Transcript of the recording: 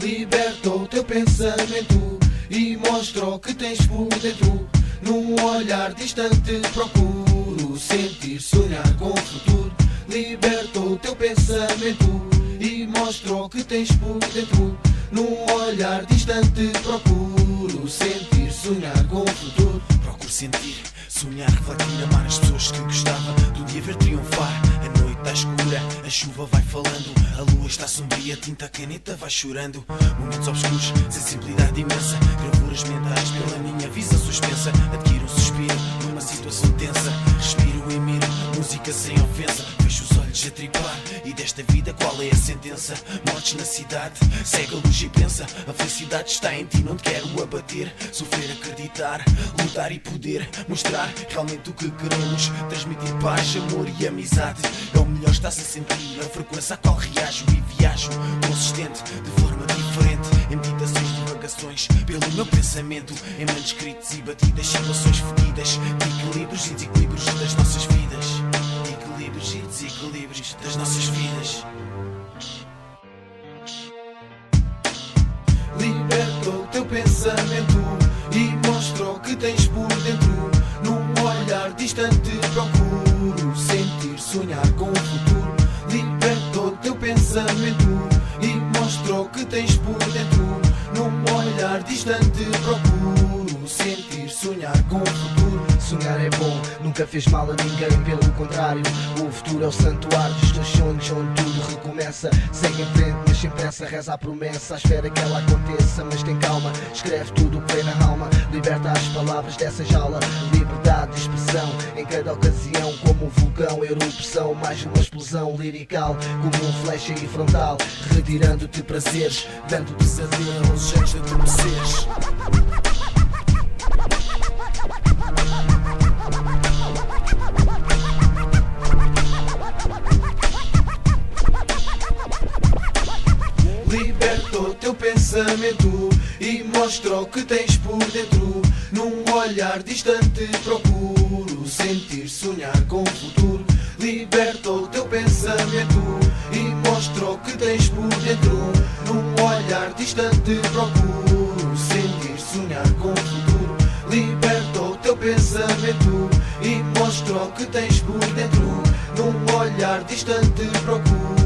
Liberta o teu pensamento e mostra o que tens por dentro. Num olhar distante procuro sentir, sonhar com o futuro. Liberta o teu pensamento e mostra o que tens por dentro. Num olhar distante procuro sentir, sonhar com o futuro. Procuro sentir, sonhar, refletir, amar as pessoas que gostava de um dia ver triunfar. A noite está escura, a chuva vai falando, a lua está sombria, tinta, caneta vai chorando. Momentos obscuros, sensibilidade imensa, gravuras mentais pela minha visa suspensa. Adquiro um suspiro numa situação tensa, respiro e miro, música sem ofensa. Fecho os olhos a tripar, e desta vida qual é a sentença? Mortes na cidade, segue a luz e pensa. A felicidade está em ti, não te quero abater. Sofrer, acreditar, lutar e poder mostrar realmente o que queremos. Transmitir paz, amor e amizade. É o melhor, está-se a sentir a frequência a qual reajo e viajo consistente, de forma diferente. Em meditações, divagações, pelo meu pensamento. Em manuscritos e batidas, situações fedidas, de equilíbrios e desequilíbrios das nossas vidas. De equilíbrios e desequilíbrios das nossas vidas. Liberta o teu pensamento e mostra o que tens por dentro. Num olhar distante procuro sentir, sonhar com o futuro. Liberta o teu pensamento e mostra o que tens por dentro. Num olhar distante procuro sentir, sonhar com o futuro. Sonhar é bom, nunca fez mal a ninguém, pelo contrário, o futuro é o santuário dos teus sonhos, onde tudo recomeça. Segue em frente, mas sem pressa, reza a promessa, à espera que ela aconteça, mas tem calma, escreve tudo o que vem na alma, liberta as palavras dessa jaula, liberdade de expressão, em cada ocasião, como um vulcão, erupção, mais uma explosão lirical, como um flecha e frontal, retirando-te prazeres, dando-te adeus antes de adormeceres. Liberta o teu pensamento e mostra o que tens por dentro. Num olhar distante procuro sentir, sonhar com o futuro. Liberta o teu pensamento e mostra o que tens por dentro. Num olhar distante procuro sentir, sonhar com o futuro. Liberta o teu pensamento e mostra o que tens por dentro. Num olhar distante procuro